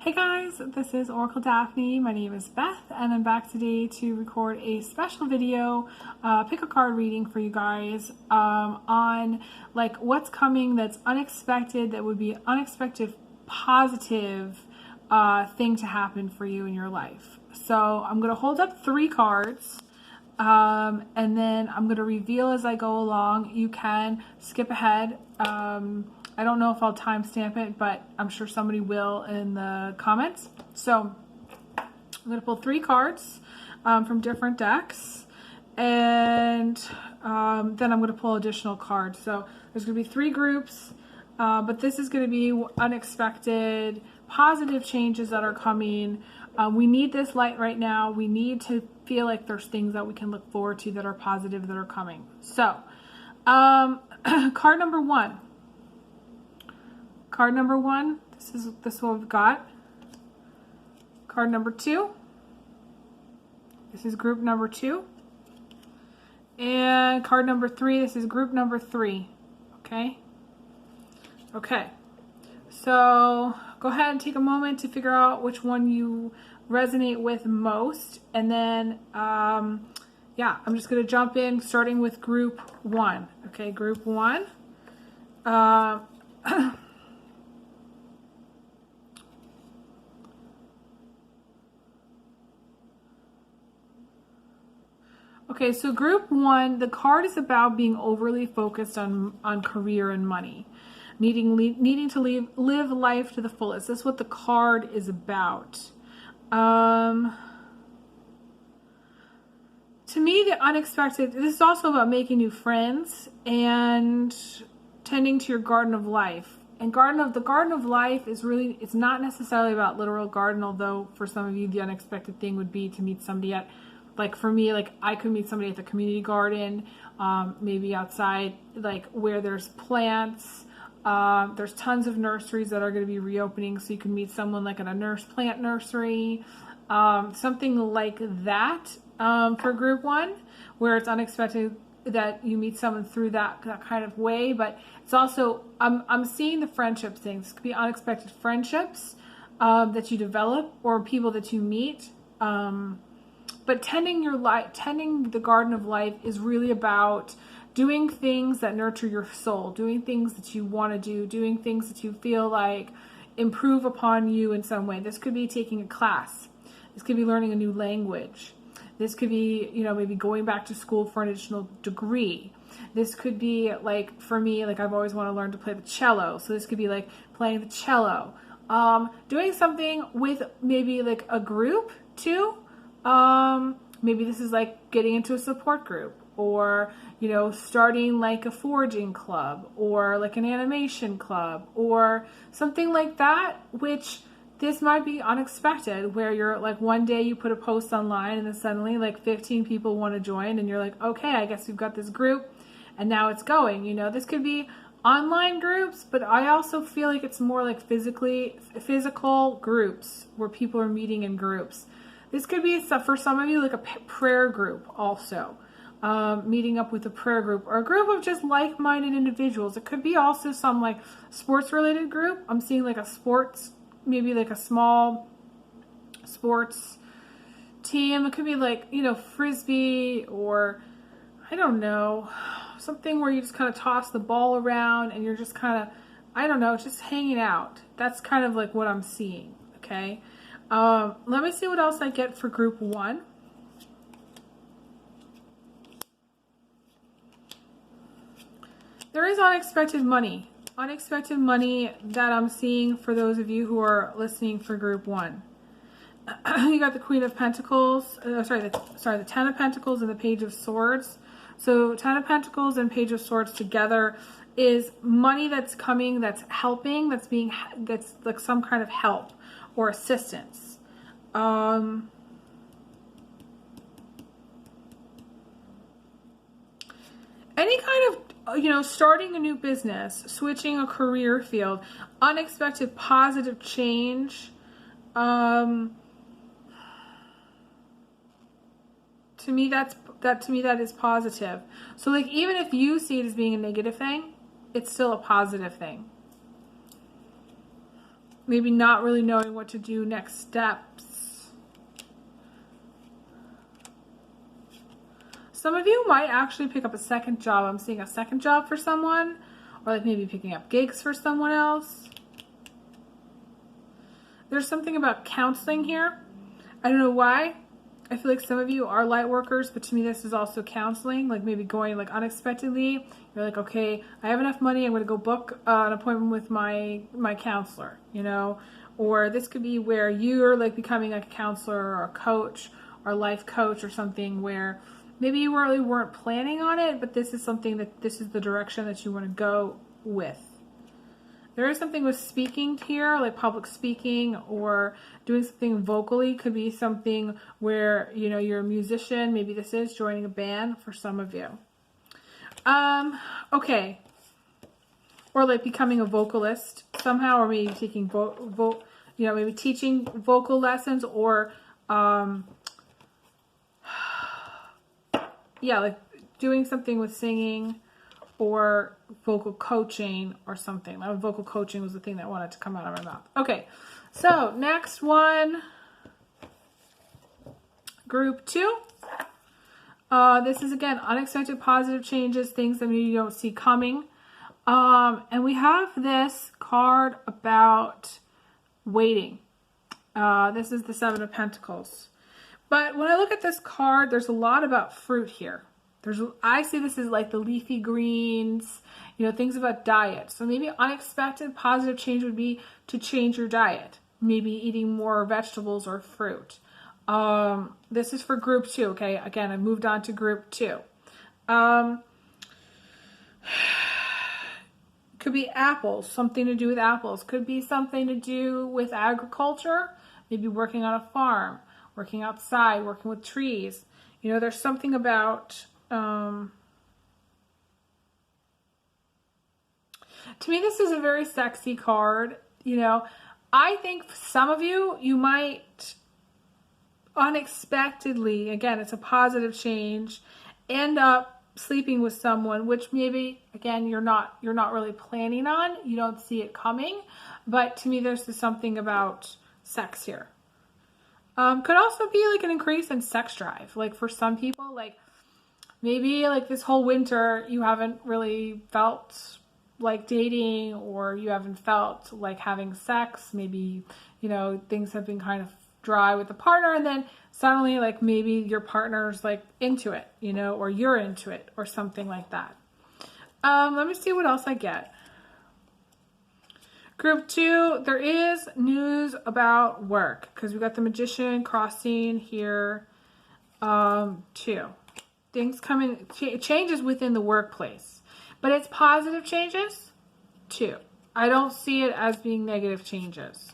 Hey guys, this is Oracle Daphne. My name is Beth, and I'm back today to record a special video, pick a card reading for you guys on like what's coming that's unexpected, that would be an unexpected positive thing to happen for you in your life. So I'm going to hold up 3 cards. And then I'm going to reveal as I go along. You can skip ahead. I don't know if I'll timestamp it, but I'm sure somebody will in the comments. So I'm going to pull 3 cards from different decks, and then I'm going to pull additional cards. So there's going to be 3 groups, but this is going to be unexpected, positive changes that are coming. We need this light right now. We need to feel like there's things that we can look forward to that are positive that are coming. So, card number 1. Card number 1, this is what we've got. Card number 2, this is group number 2. And card number 3, this is group number 3. Okay? Okay. So, go ahead and take a moment to figure out which one you resonate with most. And then, yeah, I'm just going to jump in starting with group 1. Okay, group 1. Okay, so group 1, the card is about being overly focused on career and money. Needing to live life to the fullest. That's what the card is about. To me, the unexpected, this is also about making new friends and tending to your garden of life. And the garden of life is really, it's not necessarily about literal garden, although for some of you, the unexpected thing would be to meet somebody at, like for me, like I could meet somebody at the community garden, maybe outside, like where there's plants. There's tons of nurseries that are going to be reopening, so you can meet someone like at a plant nursery, something like that for group 1, where it's unexpected that you meet someone through that kind of way. But it's also, I'm seeing the friendship things. This could be unexpected friendships that you develop or people that you meet. But tending the garden of life is really about doing things that nurture your soul, doing things that you want to do, doing things that you feel like improve upon you in some way. This could be taking a class. This could be learning a new language. This could be, maybe going back to school for an additional degree. This could be like, for me, like I've always wanted to learn to play the cello. So this could be like playing the cello. Doing something with maybe like a group too. Maybe this is like getting into a support group, or starting like a foraging club, or like an animation club, or something like that, which this might be unexpected, where you're like one day you put a post online and then suddenly like 15 people want to join, and you're like, okay, I guess we've got this group and now it's going. This could be online groups, but I also feel like it's more like physical groups where people are meeting in groups. This could be, for some of you, like a prayer group also. Meeting up with a prayer group or a group of just like-minded individuals. It could be also some like sports-related group. I'm seeing like a sports, maybe like a small sports team. It could be like, frisbee, or I don't know, something where you just kind of toss the ball around and you're just kind of, I don't know, just hanging out. That's kind of like what I'm seeing, okay? Let me see what else I get for group 1. There is unexpected money. Unexpected money that I'm seeing for those of you who are listening for group 1. You got the Queen of Pentacles, the 10 of Pentacles and the Page of Swords. So 10 of Pentacles and Page of Swords together is money that's coming, that's helping, that's like some kind of help or assistance. Any kind of, starting a new business, switching a career field, unexpected positive change. To me, that is positive. So like, even if you see it as being a negative thing, it's still a positive thing. maybe not really knowing what to do next steps. Some of you might actually pick up a second job. I'm seeing a second job for someone, or like maybe picking up gigs for someone else. There's something about counseling here. I don't know why. I feel like some of you are light workers, but to me this is also counseling, like maybe going like unexpectedly. You're like, okay, I have enough money, I'm going to go book an appointment with my counselor, you know? Or this could be where you're like becoming like a counselor or a coach or life coach or something where maybe you really weren't planning on it, but this is something that this is the direction that you want to go with. There is something with speaking here, like public speaking or doing something vocally. Could be something where, you know, you're a musician. Maybe this is joining a band for some of you. Okay. Or like becoming a vocalist somehow, or maybe taking maybe teaching vocal lessons, or yeah, like doing something with singing or vocal coaching or something. Vocal coaching was the thing that wanted to come out of my mouth. Okay, so next one, group 2. This is again unexpected positive changes, things that maybe you don't see coming. And we have this card about waiting. This is the 7 of Pentacles. But when I look at this card, there's a lot about fruit here. I see this as like the leafy greens, you know, things about diet. So maybe unexpected positive change would be to change your diet. Maybe eating more vegetables or fruit. This is for group 2, okay? Again, I moved on to group 2. Could be apples, something to do with apples. Could be something to do with agriculture, maybe working on a farm, working outside, working with trees. You know, there's something about... to me, this is a very sexy card. You know, I think some of you, you might unexpectedly, again, it's a positive change, end up sleeping with someone, which maybe, again, you're not really planning on. You don't see it coming. But to me, there's just something about sex here. Could also be like an increase in sex drive. Like for some people, like maybe like this whole winter, you haven't really felt like dating, or you haven't felt like having sex. Maybe, you know, things have been kind of dry with the partner, and then suddenly like maybe your partner's like into it, you know, or you're into it or something like that. Let me see what else I get. Group 2, there is news about work, because we got the Magician crossing here too. Things coming, changes within the workplace, but it's positive changes too. I don't see it as being negative changes.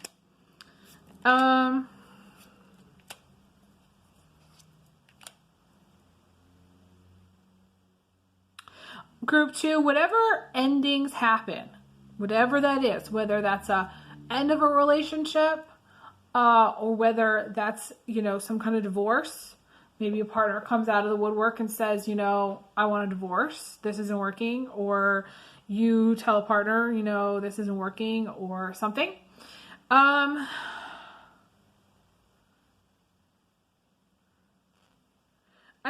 Group 2, whatever endings happen, whatever that is, whether that's a end of a relationship, or whether that's, you know, some kind of divorce. Maybe a partner comes out of the woodwork and says, you know, I want a divorce. This isn't working. Or you tell a partner, you know, this isn't working or something. I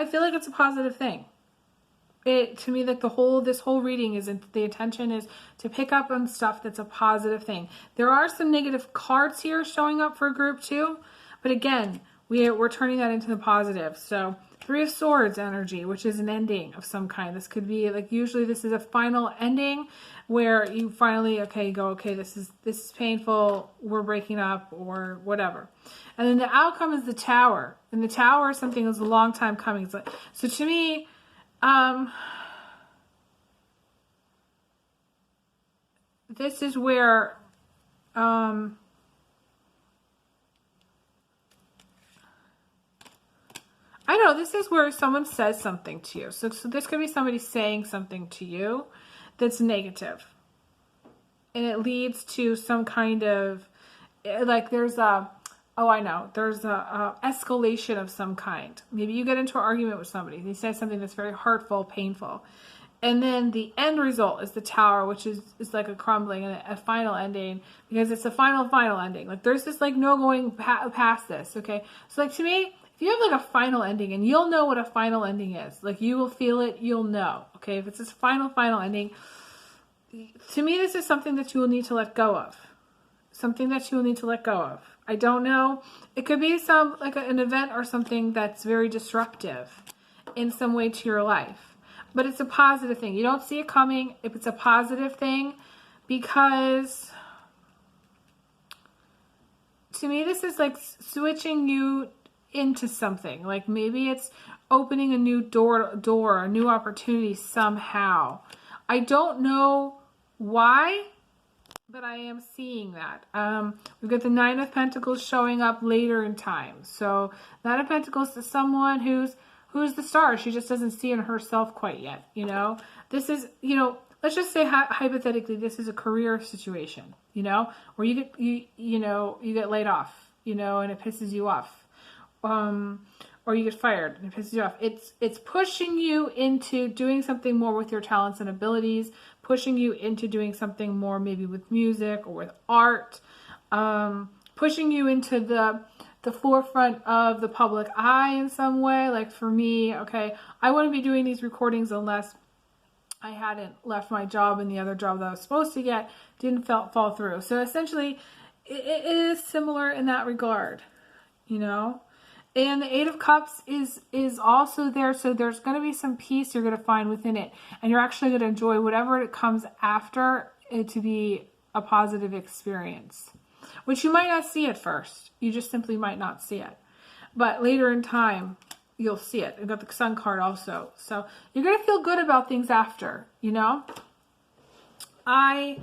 feel like it's a positive thing. To me, like this whole reading the intention is to pick up on stuff that's a positive thing. There are some negative cards here showing up for group 2, but again, we're turning that into the positive. So 3 of Swords energy, which is an ending of some kind. This could be like, usually this is a final ending where you finally, okay, this is painful, we're breaking up or whatever. And then the outcome is the Tower. And the Tower is something that's a long time coming. So to me, this is where, I know this is where someone says something to you. So this could be somebody saying something to you that's negative. And it leads to some kind of, like there's a escalation of some kind. Maybe you get into an argument with somebody. They say something that's very hurtful, painful. And then the end result is the Tower, which is like a crumbling and a final ending, because it's a final ending. Like there's just like no going past this. Okay. So like to me, if you have like a final ending, and you'll know what a final ending is, like you will feel it, you'll know. Okay. If it's this final ending, to me, this is something that you will need to let go of. Something that you will need to let go of. I don't know. It could be some like an event or something that's very disruptive in some way to your life. But it's a positive thing. You don't see it coming if it's a positive thing, because to me, this is like switching you into something. Like maybe it's opening a new door, a new opportunity somehow. I don't know why, but I am seeing that. We've got the Nine of Pentacles showing up later in time. So Nine of Pentacles is someone who's the star. She just doesn't see it in herself quite yet. You know, this is, you know, let's just say hypothetically, this is a career situation, you know, where you get laid off, you know, and it pisses you off. Or you get fired and it pisses you off. It's pushing you into doing something more with your talents and abilities, pushing you into doing something more maybe with music or with art, pushing you into the forefront of the public eye in some way. Like for me, okay, I wouldn't be doing these recordings unless I hadn't left my job, and the other job that I was supposed to get didn't fall through. So essentially, it is similar in that regard, you know. And the Eight of Cups is also there, so there's going to be some peace you're going to find within it, and you're actually going to enjoy whatever it comes after it to be a positive experience, which you might not see at first. You just simply might not see it, but later in time, you'll see it. I've got the Sun card also, so you're going to feel good about things after, you know. I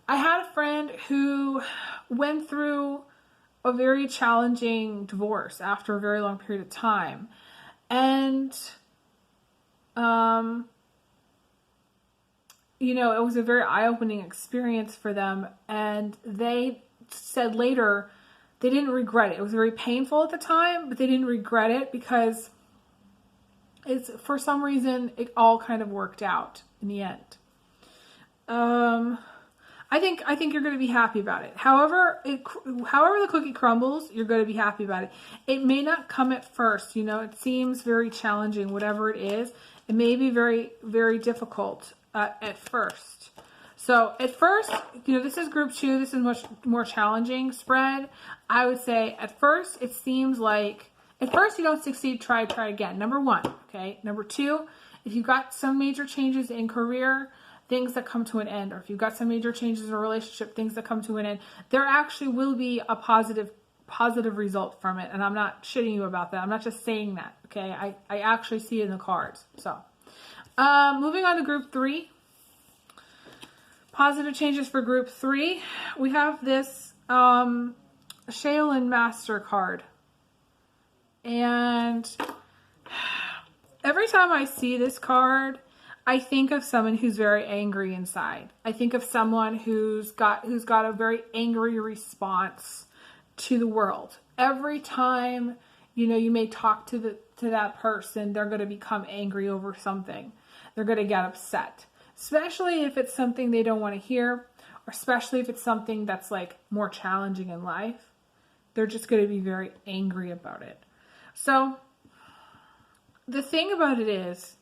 had a friend who went through a very challenging divorce after a very long period of time. And, you know, it was a very eye-opening experience for them. And they said later they didn't regret it. It was very painful at the time, but they didn't regret it because for some reason, it all kind of worked out in the end. I think you're going to be happy about it. However the cookie crumbles, you're going to be happy about it. It may not come at first, you know. It seems very challenging, whatever it is. It may be very, very difficult at first. So at first, you know, this is group 2. This is much more challenging spread. I would say at first, it seems like at first you don't succeed. Try again. Number 1. Okay. Number 2, if you've got some major changes in career, things that come to an end, or if you've got some major changes in a relationship, things that come to an end, there actually will be a positive result from it. And I'm not shitting you about that. I'm not just saying that. Okay. I actually see it in the cards. So, moving on to group 3, positive changes for group 3. We have this, Shaolin Master card. And every time I see this card, I think of someone who's very angry inside. I think of someone who's got a very angry response to the world. Every time, you know, you may talk to that person, they're going to become angry over something. They're going to get upset, especially if it's something they don't want to hear, or especially if it's something that's like more challenging in life. They're just going to be very angry about it. So the thing about it is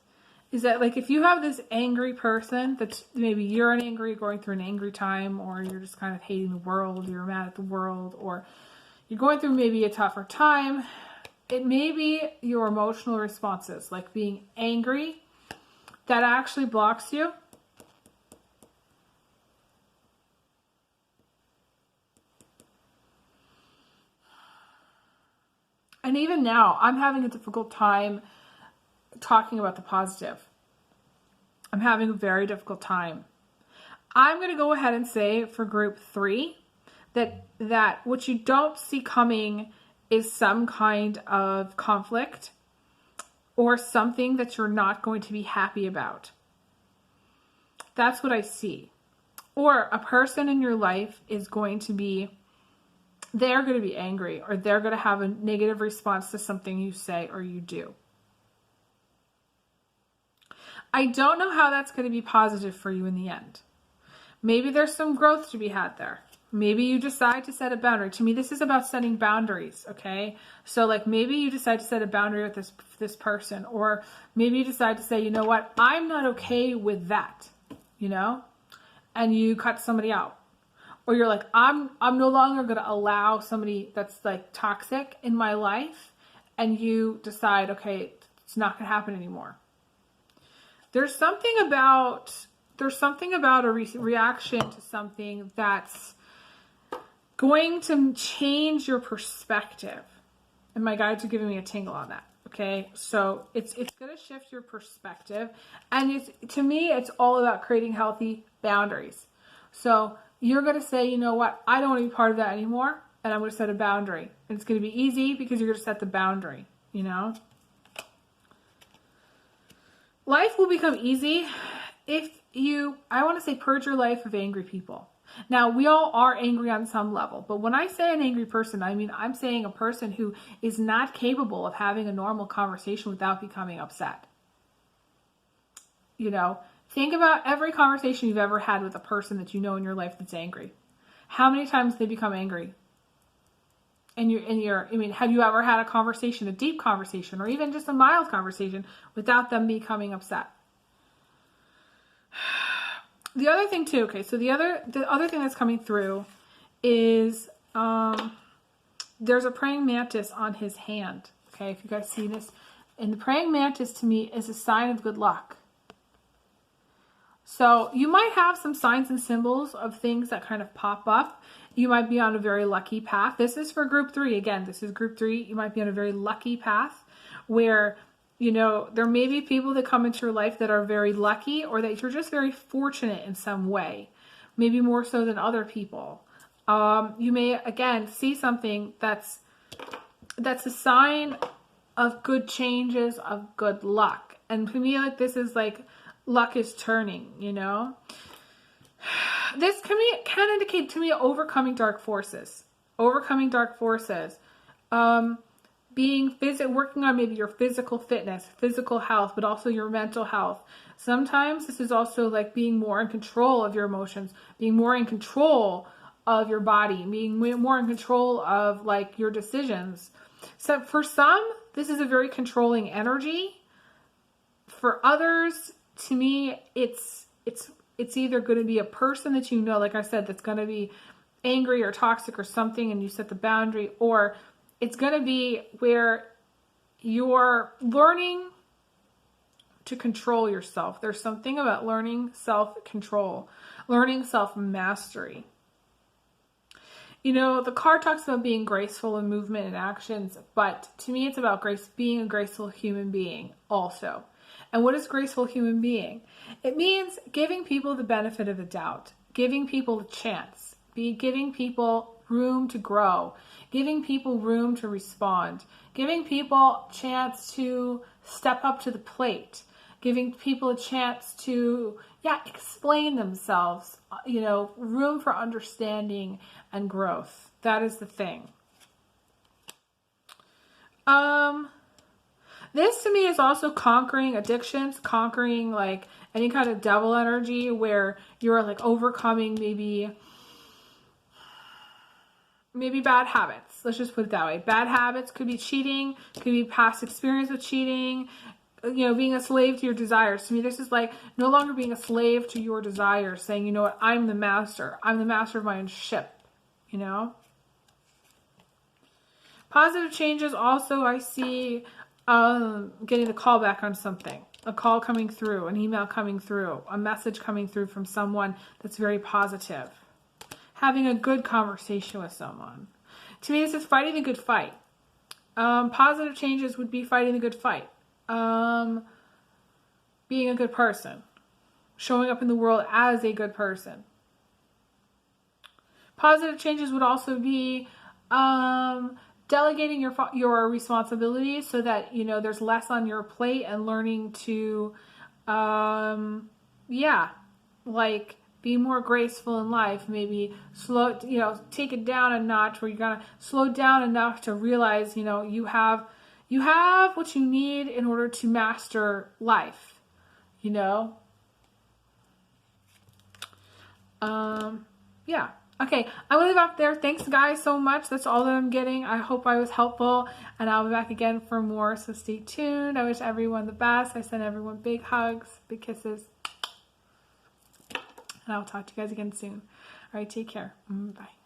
that like if you have this angry person that's maybe you're going through an angry time, or you're just kind of hating the world, you're mad at the world, or you're going through maybe a tougher time, it may be your emotional responses, like being angry, that actually blocks you. And even now, I'm having a difficult time talking about the positive. I'm having a very difficult time. I'm going to go ahead and say for group 3 that what you don't see coming is some kind of conflict or something that you're not going to be happy about. That's what I see. Or a person in your life is going to be, they're going to be angry, or they're going to have a negative response to something you say or you do. I don't know how that's going to be positive for you in the end. Maybe there's some growth to be had there. Maybe you decide to set a boundary. To me, this is about setting boundaries, okay? So like maybe you decide to set a boundary with this person, or maybe you decide to say, you know what, I'm not okay with that, you know? And you cut somebody out. Or you're like, I'm no longer going to allow somebody that's like toxic in my life, and you decide, okay, it's not going to happen anymore. There's something about a reaction to something that's going to change your perspective. And my guides are giving me a tingle on that. Okay, so it's going to shift your perspective, and to me, it's all about creating healthy boundaries. So you're going to say, you know what, I don't want to be part of that anymore, and I'm going to set a boundary. And it's going to be easy because you're going to set the boundary, you know? Life will become easy if I want to say, purge your life of angry people. Now, we all are angry on some level, but when I say an angry person, I mean, I'm saying a person who is not capable of having a normal conversation without becoming upset. You know? Think about every conversation you've ever had with a person that you know in your life that's angry. How many times they become angry? I mean, have you ever had a conversation, a deep conversation, or even just a mild conversation without them becoming upset? The other thing too, okay, so the other thing that's coming through is there's a praying mantis on his hand. Okay, if you guys see this. And the praying mantis to me is a sign of good luck. So you might have some signs and symbols of things that kind of pop up. You might be on a very lucky path. This is for group 3. Again, this is group 3. You might be on a very lucky path where, you know, there may be people that come into your life that are very lucky, or that you're just very fortunate in some way, maybe more so than other people. You may, again, see something that's a sign of good changes, of good luck. And for me, like, this is like, luck is turning, you know? This can indicate to me overcoming dark forces. Overcoming dark forces. Working on maybe your physical fitness, physical health, but also your mental health. Sometimes this is also like being more in control of your emotions, being more in control of your body, being more in control of like your decisions. So for some, this is a very controlling energy. For others, to me, it's either going to be a person that you know, like I said, that's going to be angry or toxic or something, and you set the boundary, or it's going to be where you're learning to control yourself. There's something about learning self-control, learning self-mastery. You know, the card talks about being graceful in movement and actions, but to me, it's about being a graceful human being also. And what is graceful human being? It means giving people the benefit of the doubt, giving people a chance, giving people room to grow, giving people room to respond, giving people a chance to step up to the plate, giving people a chance to, explain themselves, you know, room for understanding and growth. That is the thing. This to me is also conquering addictions, conquering like any kind of devil energy where you're like overcoming maybe bad habits. Let's just put it that way. Bad habits could be cheating, could be past experience with cheating, you know, being a slave to your desires. To me, this is like no longer being a slave to your desires, saying, you know what, I'm the master. I'm the master of my own ship, you know? Positive changes also, I see getting a call back on something, a call coming through, an email coming through, a message coming through from someone that's very positive, having a good conversation with someone. To me, this is fighting the good fight. Positive changes would be fighting the good fight, being a good person, showing up in the world as a good person. Positive changes would also be delegating your responsibilities so that, you know, there's less on your plate, and learning to, like be more graceful in life. Maybe take it down a notch where you're gonna slow down enough to realize, you know, you have what you need in order to master life. you know? Yeah. Okay, I'm gonna leave out there. Thanks guys so much. That's all that I'm getting. I hope I was helpful, and I'll be back again for more, so stay tuned. I wish everyone the best. I send everyone big hugs, big kisses, and I'll talk to you guys again soon. All right, take care. Bye.